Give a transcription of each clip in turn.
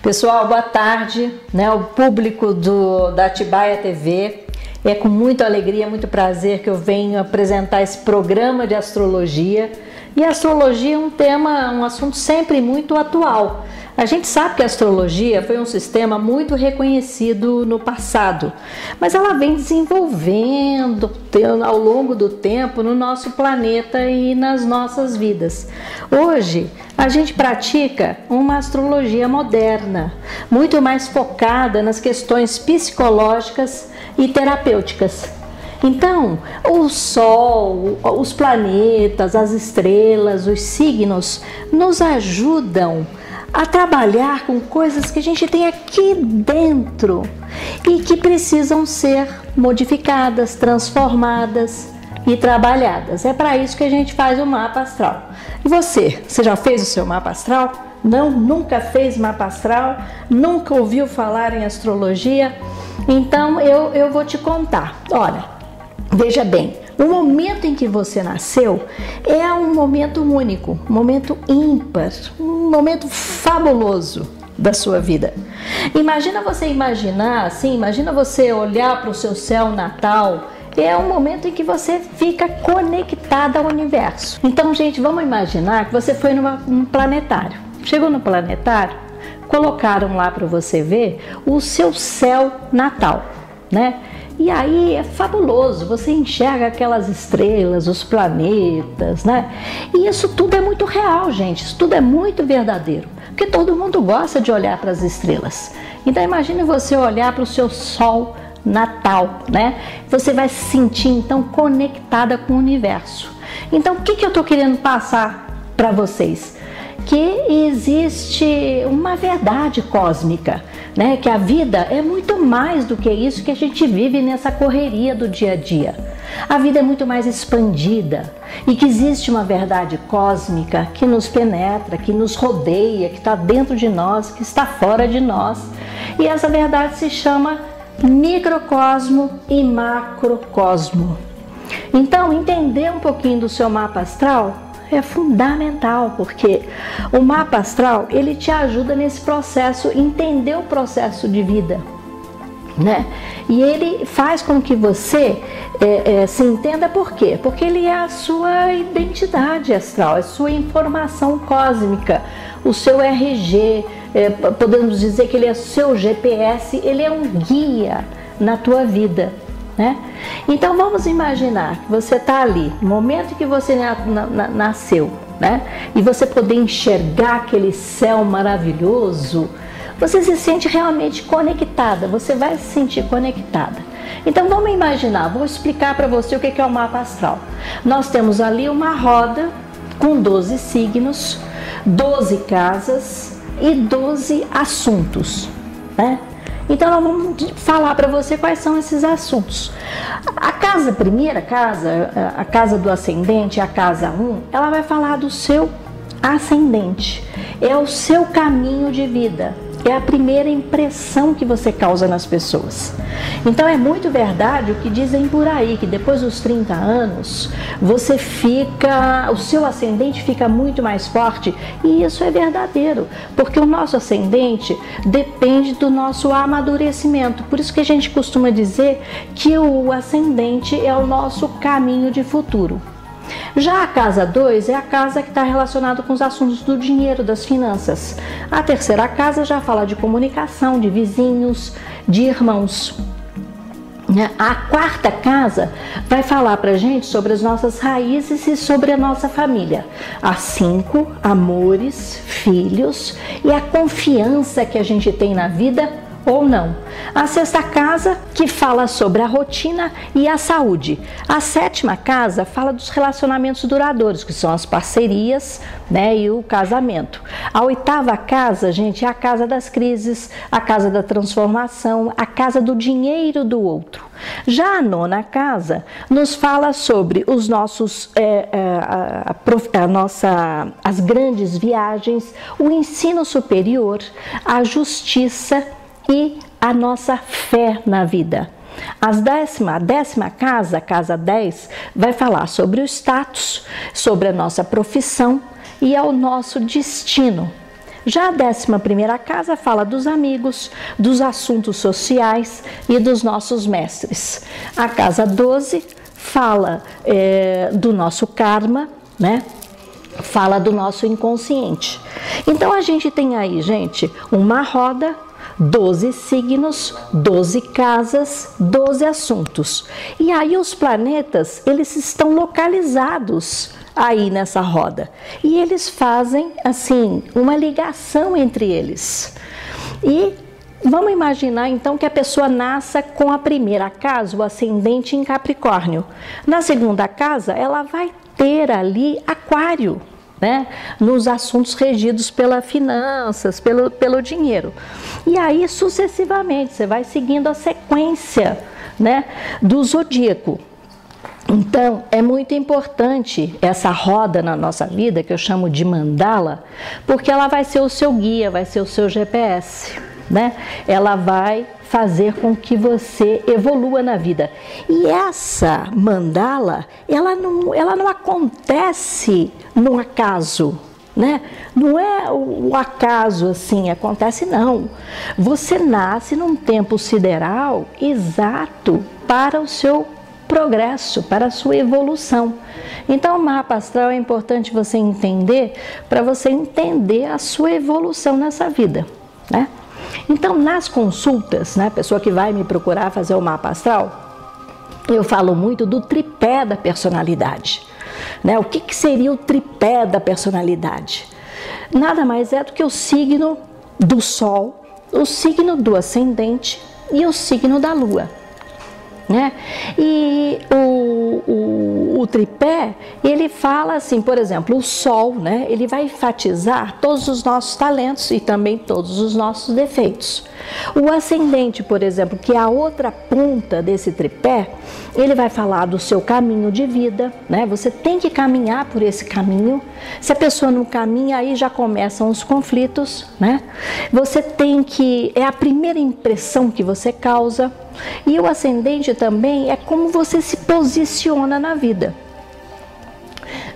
Pessoal, boa tarde, o público da Atibaia TV. É com muita alegria, muito prazer que eu venho apresentar esse programa de astrologia. E a astrologia é um assunto sempre muito atual. A gente sabe que a astrologia foi um sistema muito reconhecido no passado, mas ela vem desenvolvendo ao longo do tempo no nosso planeta e nas nossas vidas. Hoje, a gente pratica uma astrologia moderna, muito mais focada nas questões psicológicas e terapêuticas. Então, o Sol, os planetas, as estrelas, os signos nos ajudam a trabalhar com coisas que a gente tem aqui dentro e que precisam ser modificadas, transformadas e trabalhadas. É para isso que a gente faz o mapa astral. E você já fez o seu mapa astral? Não, nunca fez mapa astral? Nunca ouviu falar em astrologia? Então eu vou te contar. Olha, veja bem, o momento em que você nasceu é um momento único, um momento ímpar, um momento fabuloso da sua vida. Imagina você olhar para o seu céu natal. É um momento em que você fica conectada ao universo. Então, gente, vamos imaginar que você foi num planetário. Chegou no planetário, colocaram lá para você ver o seu céu natal, né? E aí é fabuloso, você enxerga aquelas estrelas, os planetas, né? E isso tudo é muito real, gente, isso tudo é muito verdadeiro, porque todo mundo gosta de olhar para as estrelas. Então imagine você olhar para o seu sol natal, né? Você vai se sentir então conectada com o universo. Então o que eu estou querendo passar para vocês? Que existe uma verdade cósmica, né? Que a vida é muito mais do que isso que a gente vive nessa correria do dia a dia. A vida é muito mais expandida e que existe uma verdade cósmica que nos penetra, que nos rodeia, que está dentro de nós, que está fora de nós. E essa verdade se chama microcosmo e macrocosmo. Então, entender um pouquinho do seu mapa astral é fundamental, porque o mapa astral ele te ajuda nesse processo, entender o processo de vida, né? E ele faz com que você se entenda por quê? Porque ele é a sua identidade astral, a sua informação cósmica, o seu RG, podemos dizer que ele é seu GPS, ele é um guia na tua vida, né? Então vamos imaginar que você está ali, no momento que você nasceu, né? E você poder enxergar aquele céu maravilhoso, você se sente realmente conectada, você vai se sentir conectada. Então vamos imaginar, vou explicar para você o que é o mapa astral. Nós temos ali uma roda com 12 signos, 12 casas e 12 assuntos, né? Então nós vamos falar para você quais são esses assuntos. A primeira casa, a casa do ascendente, a casa 1, ela vai falar do seu ascendente. É o seu caminho de vida. É a primeira impressão que você causa nas pessoas. Então é muito verdade o que dizem por aí, que depois dos 30 anos, o seu ascendente fica muito mais forte, e isso é verdadeiro, porque o nosso ascendente depende do nosso amadurecimento. Por isso que a gente costuma dizer que o ascendente é o nosso caminho de futuro. Já a casa 2 é a casa que está relacionada com os assuntos do dinheiro, das finanças. A terceira casa já fala de comunicação, de vizinhos, de irmãos. A quarta casa vai falar para a gente sobre as nossas raízes e sobre a nossa família. A 5, amores, filhos e a confiança que a gente tem na vida ou não. A sexta casa, que fala sobre a rotina e a saúde. A sétima casa fala dos relacionamentos duradouros, que são as parcerias, né, e o casamento. A oitava casa, gente, é a casa das crises, a casa da transformação, a casa do dinheiro do outro. Já a nona casa nos fala sobre os nossos, as grandes viagens, o ensino superior, a justiça e a nossa fé na vida. A décima casa, a casa 10, vai falar sobre o status, sobre a nossa profissão e ao nosso destino. Já a 11ª casa fala dos amigos, dos assuntos sociais e dos nossos mestres. A casa 12 fala do nosso karma, né? Fala do nosso inconsciente. Então a gente tem aí, gente, uma roda, 12 signos, 12 casas, 12 assuntos. E aí os planetas, eles estão localizados aí nessa roda. E eles fazem, assim, uma ligação entre eles. E vamos imaginar então que a pessoa nasça com a primeira casa, o ascendente em Capricórnio. Na segunda casa, ela vai ter ali Aquário, né? Nos assuntos regidos pelas finanças, pelo dinheiro. E aí, sucessivamente, você vai seguindo a sequência, né, do zodíaco. Então, é muito importante essa roda na nossa vida, que eu chamo de mandala, porque ela vai ser o seu guia, vai ser o seu GPS, né? Ela vai fazer com que você evolua na vida. E essa mandala, ela não acontece no acaso, né? Não é o acaso assim, acontece não. Você nasce num tempo sideral exato para o seu progresso, para a sua evolução. Então, o mapa astral é importante você entender, para você entender a sua evolução nessa vida, né? Então, nas consultas, né, a pessoa que vai me procurar fazer o mapa astral, eu falo muito do tripé da personalidade, né? O que seria o tripé da personalidade? Nada mais é do que o signo do Sol, o signo do ascendente e o signo da Lua, né? E o tripé, ele fala assim, por exemplo, o Sol, né? Ele vai enfatizar todos os nossos talentos e também todos os nossos defeitos. O ascendente, por exemplo, que é a outra ponta desse tripé, ele vai falar do seu caminho de vida, né? Você tem que caminhar por esse caminho. Se a pessoa não caminha, aí já começam os conflitos, né? Você tem que... é a primeira impressão que você causa. E o ascendente também é como você se posiciona na vida.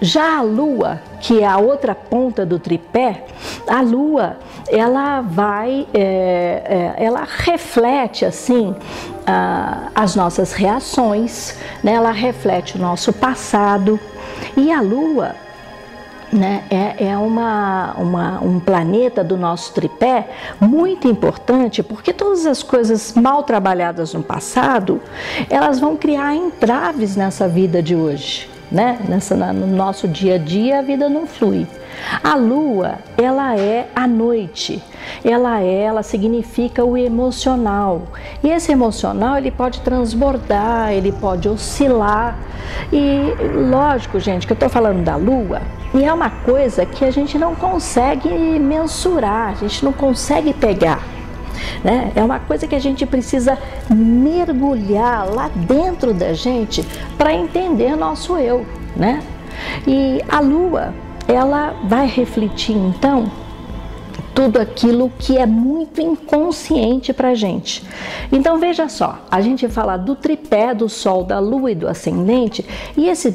Já a Lua, que é a outra ponta do tripé, a Lua, ela vai, ela reflete assim as nossas reações, né? Ela reflete o nosso passado. E a Lua, né, é um planeta do nosso tripé muito importante, porque todas as coisas mal trabalhadas no passado, elas vão criar entraves nessa vida de hoje, né? No nosso dia a dia a vida não flui. A Lua, ela é a noite, ela significa o emocional, e esse emocional ele pode transbordar, ele pode oscilar, e lógico, gente, que eu estou falando da Lua, e é uma coisa que a gente não consegue mensurar, a gente não consegue pegar, né? É uma coisa que a gente precisa mergulhar lá dentro da gente para entender nosso eu, né? E a Lua, ela vai refletir então tudo aquilo que é muito inconsciente para a gente. Então veja só, a gente fala do tripé, do Sol, da Lua e do ascendente, e esse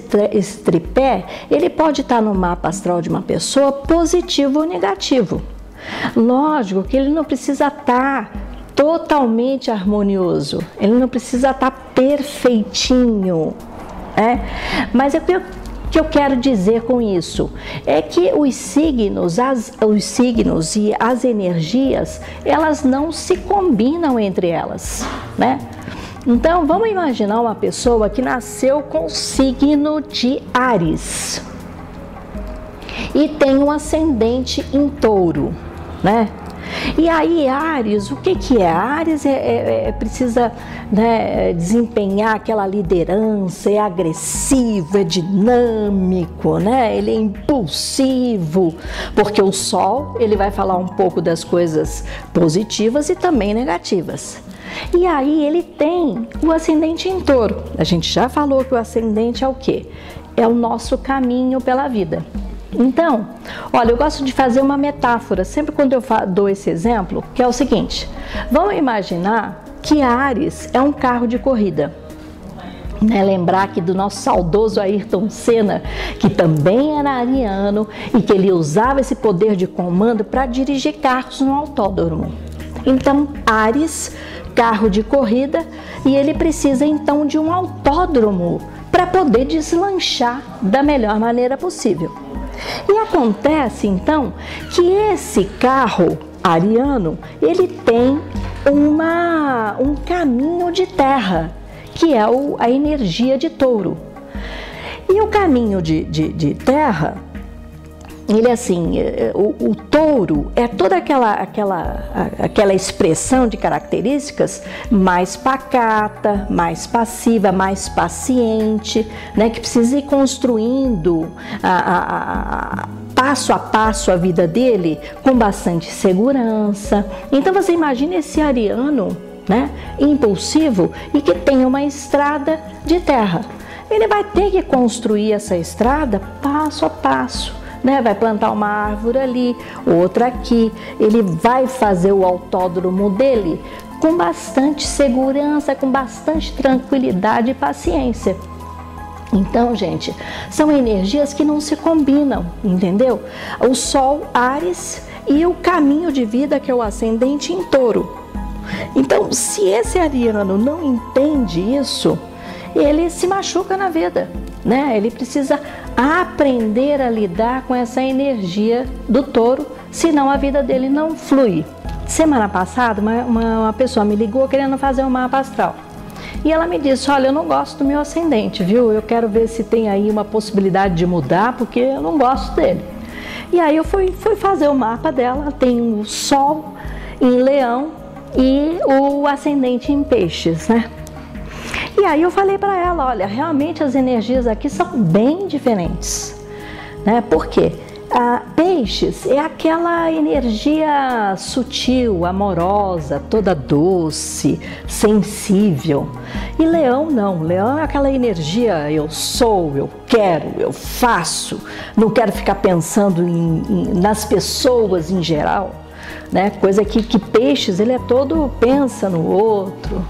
tripé, ele pode estar no mapa astral de uma pessoa positivo ou negativo. Lógico que ele não precisa estar totalmente harmonioso, ele não precisa estar perfeitinho, né? Mas o que eu quero dizer com isso é que os signos e as energias, elas não se combinam entre elas, né? Então, vamos imaginar uma pessoa que nasceu com o signo de Áries e tem um ascendente em Touro, né? E aí, Áries, o que é? Áries precisa, né, desempenhar aquela liderança, é agressivo, é dinâmico, né? Ele é impulsivo, porque o Sol, ele vai falar um pouco das coisas positivas e também negativas. E aí ele tem o ascendente em Touro. A gente já falou que o ascendente é o quê? É o nosso caminho pela vida. Então, olha, eu gosto de fazer uma metáfora, sempre quando eu dou esse exemplo, que é o seguinte: vamos imaginar que Áries é um carro de corrida. Né, lembrar aqui do nosso saudoso Ayrton Senna, que também era ariano e que ele usava esse poder de comando para dirigir carros no autódromo. Então, Áries, carro de corrida, e ele precisa então de um autódromo para poder deslanchar da melhor maneira possível. E acontece então que esse carro ariano, ele tem um caminho de terra, que é a energia de touro. E o caminho de terra, ele assim, o touro é toda aquela expressão de características mais pacata, mais passiva, mais paciente, né, que precisa ir construindo passo a passo a vida dele com bastante segurança. Então você imagina esse ariano, né, impulsivo e que tem uma estrada de terra. Ele vai ter que construir essa estrada passo a passo, né? Vai plantar uma árvore ali, outra aqui. Ele vai fazer o autódromo dele com bastante segurança, com bastante tranquilidade e paciência. Então, gente, são energias que não se combinam, entendeu? O Sol, Áries, e o caminho de vida, que é o ascendente em Touro. Então, se esse ariano não entende isso, ele se machuca na vida, né? Ele precisa aprender a lidar com essa energia do touro, senão a vida dele não flui. Semana passada, uma pessoa me ligou querendo fazer um mapa astral. E ela me disse, olha, eu não gosto do meu ascendente, viu? Eu quero ver se tem aí uma possibilidade de mudar, porque eu não gosto dele. E aí eu fui fazer o mapa dela, tem o Sol em Leão e o ascendente em Peixes, né? E aí eu falei para ela, olha, realmente as energias aqui são bem diferentes, né? Por quê? Peixes é aquela energia sutil, amorosa, toda doce, sensível. E Leão não, Leão é aquela energia eu sou, eu quero, eu faço, não quero ficar pensando nas pessoas em geral, né? Coisa que Peixes, ele é todo pensa no outro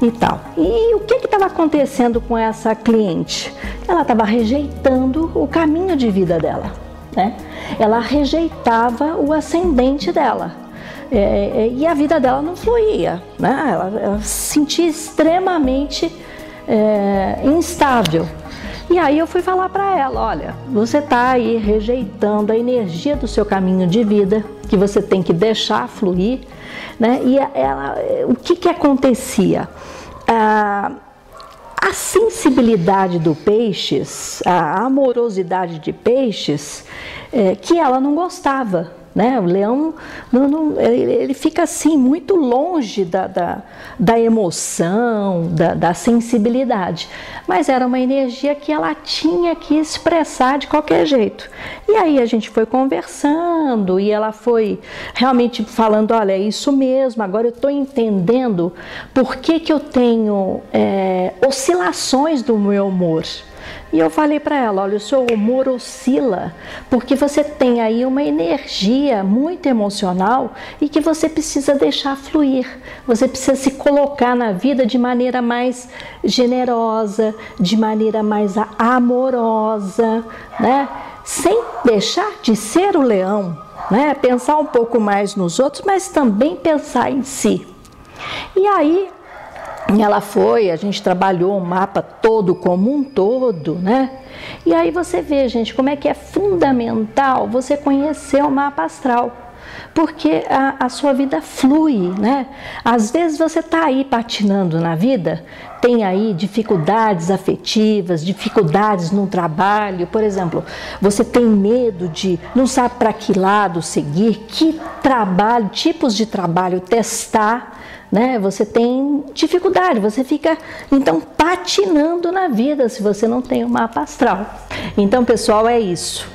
e tal. E o que estava acontecendo com essa cliente? Ela estava rejeitando o caminho de vida dela, né? Ela rejeitava o ascendente dela e a vida dela não fluía, né? Ela se sentia extremamente instável. E aí eu fui falar para ela, olha, você está aí rejeitando a energia do seu caminho de vida, que você tem que deixar fluir, né? E o que acontecia? A sensibilidade do Peixes, a amorosidade de Peixes, que ela não gostava, né? O Leão, ele fica assim, muito longe da emoção, da sensibilidade. Mas era uma energia que ela tinha que expressar de qualquer jeito. E aí a gente foi conversando e ela foi realmente falando, olha, é isso mesmo, agora eu estou entendendo por que eu tenho oscilações do meu humor. E eu falei para ela, olha, o seu humor oscila porque você tem aí uma energia muito emocional e que você precisa deixar fluir. Você precisa se colocar na vida de maneira mais generosa, de maneira mais amorosa, né? Sem deixar de ser o leão, né? Pensar um pouco mais nos outros, mas também pensar em si. E aí a gente trabalhou o mapa todo como um todo, né? E aí você vê, gente, como é que é fundamental você conhecer o mapa astral, porque a sua vida flui, né? Às vezes você está aí patinando na vida, tem aí dificuldades afetivas, dificuldades no trabalho, por exemplo, você tem medo não sabe para que lado seguir, que trabalho, tipos de trabalho testar, né? Você tem dificuldade, você fica então patinando na vida se você não tem um mapa astral. Então, pessoal, é isso.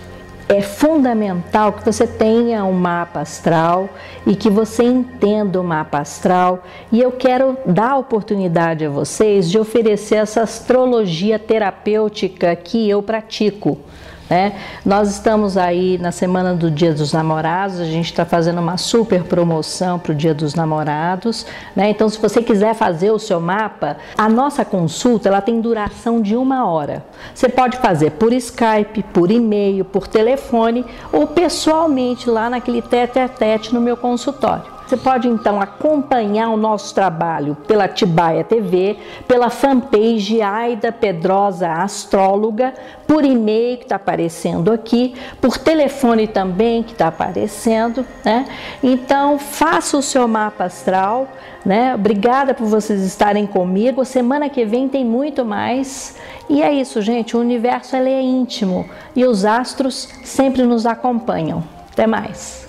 É fundamental que você tenha um mapa astral e que você entenda o mapa astral. E eu quero dar a oportunidade a vocês de oferecer essa astrologia terapêutica que eu pratico, né? Nós estamos aí na semana do Dia dos Namorados, a gente está fazendo uma super promoção para o Dia dos Namorados, né? Então, se você quiser fazer o seu mapa, a nossa consulta ela tem duração de 1 hora. Você pode fazer por Skype, por e-mail, por telefone ou pessoalmente lá naquele tete-a-tete no meu consultório. Você pode então acompanhar o nosso trabalho pela Atibaia TV, pela fanpage Aida Pedrosa Astróloga, por e-mail que está aparecendo aqui, por telefone também que está aparecendo, né? Então faça o seu mapa astral, né? Obrigada por vocês estarem comigo. Semana que vem tem muito mais. E é isso, gente. O universo ele é íntimo e os astros sempre nos acompanham. Até mais.